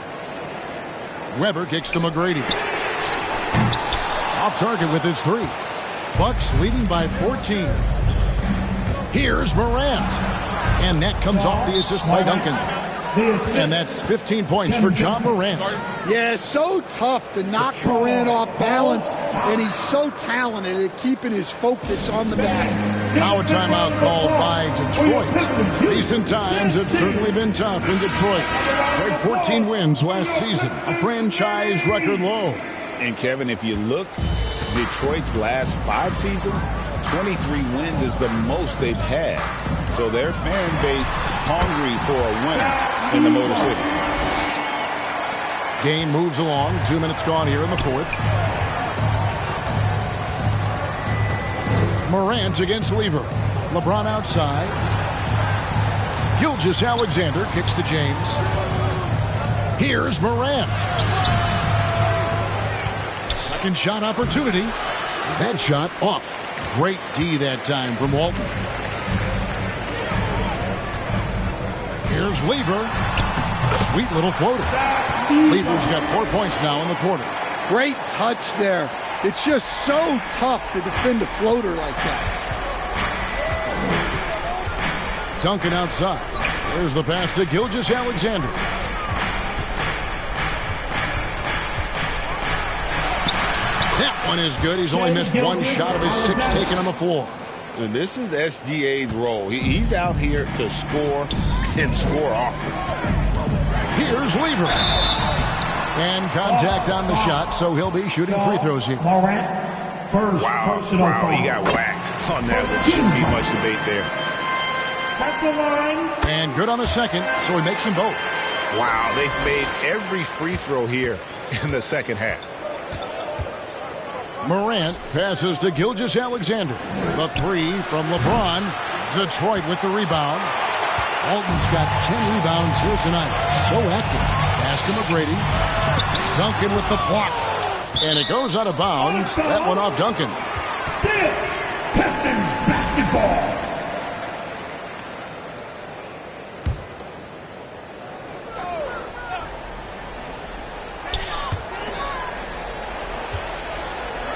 Weber kicks to McGrady. Off target with his three. Bucks leading by 14. Here's Morant. And that comes off the assist by Duncan. And that's 15 points for John Morant. Yeah, so tough to knock Morant off balance, and he's so talented at keeping his focus on the basket. Now a timeout called by Detroit. Recent times have certainly been tough in Detroit. They had 14 wins last season, a franchise record low. And Kevin, if you look, Detroit's last 5 seasons, 23 wins is the most they've had. So their fan base hungry for a winner in the Motor City. Game moves along. 2 minutes gone here in the fourth. Morant against Lever. LeBron outside. Gilgeous-Alexander kicks to James. Here's Morant. Second shot opportunity. That shot off. Great D that time from Walton. Here's Lever. Sweet little floater. Lever's got 4 points now in the quarter. Great touch there. It's just so tough to defend a floater like that. Duncan outside. There's the pass to Gilgeous-Alexander. That one is good. He's only missed one shot of his 6 taken on the floor. And this is SGA's role. He's out here to score and score often. Here's Lever. And contact on the shot, so he'll be shooting free throws here. First personal wow, foul. He got whacked on that one. Shouldn't be much debate there. At the line. And good on the second, so he makes them both. Wow, they've made every free throw here in the second half. Morant passes to Gilgeous-Alexander. The three from LeBron. Detroit with the rebound. Walton's got 10 rebounds here tonight. So active. Pass to McGrady. Duncan with the block. And it goes out of bounds. That one off Duncan. Still Pistons basketball.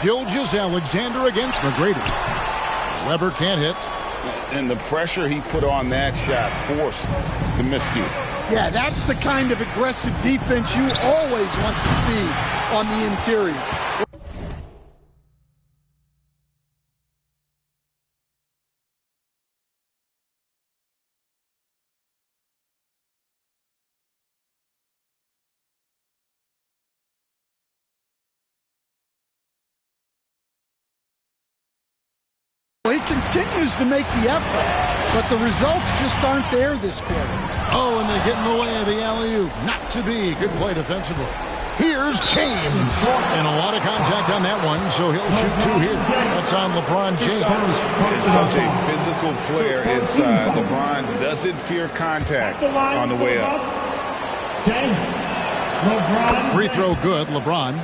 Gilgeous-Alexander against McGrady. Weber can't hit. And the pressure he put on that shot forced the miscue. Yeah, that's the kind of aggressive defense you always want to see on the interior. He continues to make the effort, but the results just aren't there this quarter. Oh, and they get in the way of the alley-oop. Not to be. Good play defensively. Here's James. And a lot of contact on that one, so he'll shoot two here. That's on LeBron James. He's such a physical player inside. LeBron doesn't fear contact on the way up. Free throw good, LeBron.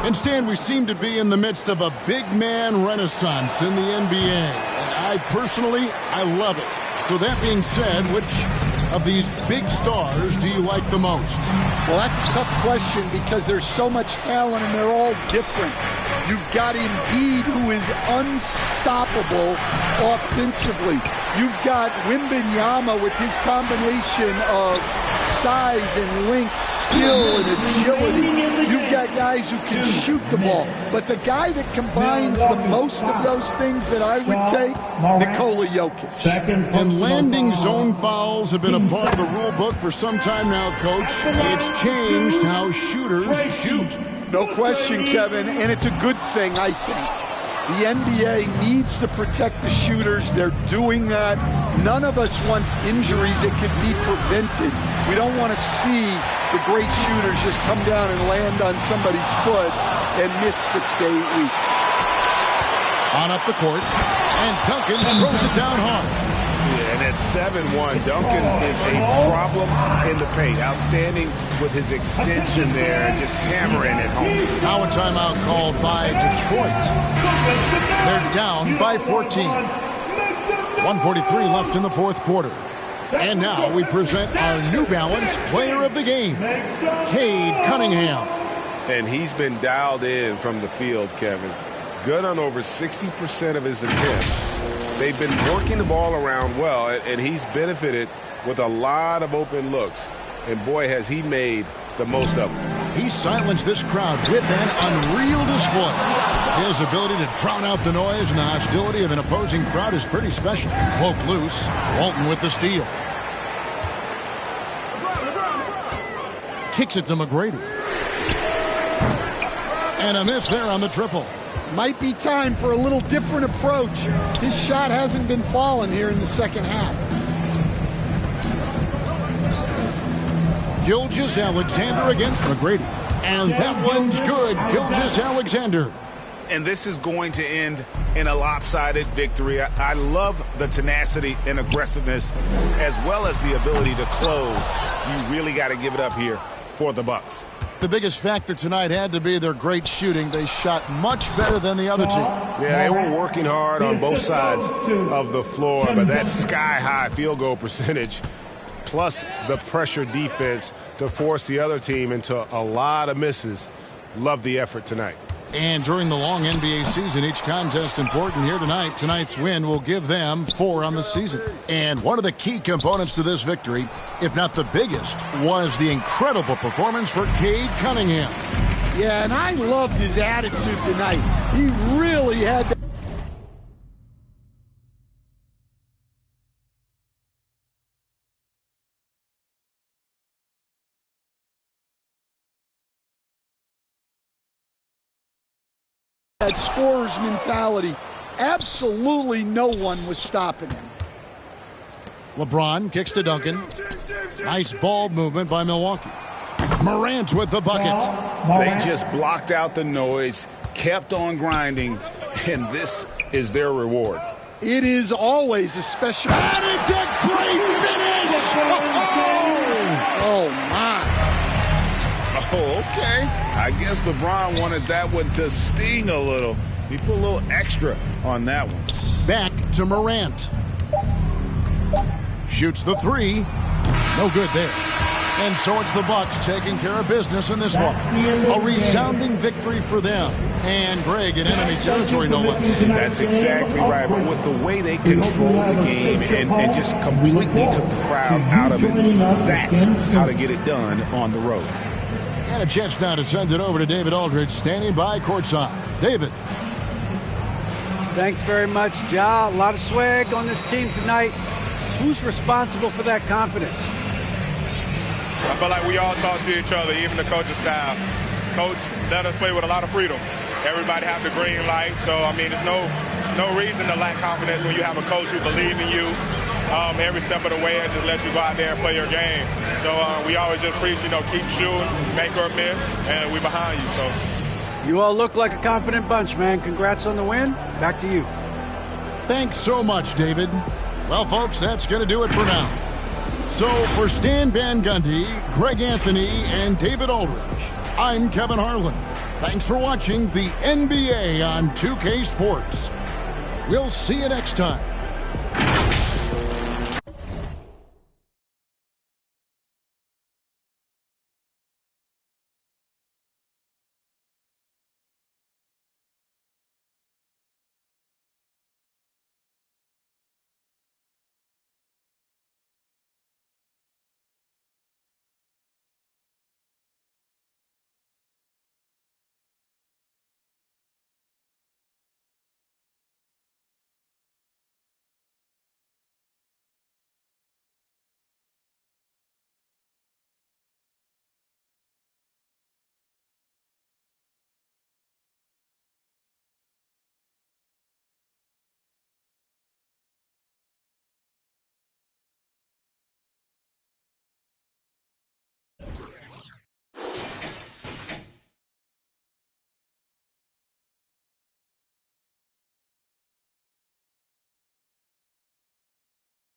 Instead, we seem to be in the midst of a big man renaissance in the NBA. And I love it. So that being said, which of these big stars do you like the most? Well, that's a tough question because there's so much talent and they're all different. You've got Embiid, who is unstoppable offensively. You've got Wembanyama with his combination of size and length, skill and agility. You've got guys who can shoot the ball. But the guy that combines the most of those things that I would take, Nikola Jokic. And landing zone fouls have been a part of the rule book for some time now, Coach. It's changed how shooters shoot. No question, Kevin, and it's a good thing, I think. The NBA needs to protect the shooters. They're doing that. None of us wants injuries that could be prevented. We don't want to see the great shooters just come down and land on somebody's foot and miss 6 to 8 weeks. On up the court, and Duncan throws it down hard. Yeah, and at 7-1, Duncan is a problem in the paint. Outstanding with his extension there and just hammering it home. Now a timeout called by Detroit. They're down by 14. 1:43 left in the fourth quarter. And now we present our New Balance Player of the Game, Cade Cunningham. And he's been dialed in from the field, Kevin. Good on over 60% of his attempts. They've been working the ball around well, and he's benefited with a lot of open looks. And boy, has he made the most of them. He silenced this crowd with an unreal display. His ability to drown out the noise and the hostility of an opposing crowd is pretty special. Cloak loose, Walton with the steal. Kicks it to McGrady. And a miss there on the triple. Might be time for a little different approach. His shot hasn't been falling here in the second half. Gilgeous-Alexander against McGrady. And that one's good. Gilgeous-Alexander. And this is going to end in a lopsided victory. I love the tenacity and aggressiveness as well as the ability to close. You really got to give it up here for the Bucks. The biggest factor tonight had to be their great shooting. They shot much better than the other team. Yeah, they were working hard on both sides of the floor, but that sky-high field goal percentage plus the pressure defense to force the other team into a lot of misses. Love the effort tonight. And during the long NBA season, each contest important here tonight. Tonight's win will give them 4 on the season. And one of the key components to this victory, if not the biggest, was the incredible performance for Cade Cunningham. Yeah, and I loved his attitude tonight. He really had that scorer's mentality. Absolutely no one was stopping him. LeBron kicks to Duncan. Nice ball movement by Milwaukee. Morant with the bucket. They just blocked out the noise, kept on grinding, and this is their reward. It is always a special. And it's a great finish! Oh, my. Oh, okay. I guess LeBron wanted that one to sting a little. He put a little extra on that one. Back to Morant. Shoots the 3. No good there. And so it's the Bucks taking care of business in this one. A resounding victory for them. and Greg in enemy territory, no less. That's exactly right. But with the way they control the game and just completely took the crowd out of it, that's how to get it done on the road. And a chance now to send it over to David Aldridge, standing by courtside. David. Thanks very much, Ja. A lot of swag on this team tonight. Who's responsible for that confidence? I feel like we all talk to each other, even the coaching staff. Coach let us play with a lot of freedom. Everybody have the green light, so I mean, there's no reason to lack confidence when you have a coach who believes in you every step of the way and just let you go out there and play your game. So we always just preach, keep shooting, make or miss, and we behind you. So you all look like a confident bunch, man. Congrats on the win. Back to you. Thanks so much, David. Well, folks, that's going to do it for now. So for Stan Van Gundy, Greg Anthony, and David Aldridge, I'm Kevin Harlan. Thanks for watching the NBA on 2K Sports. We'll see you next time.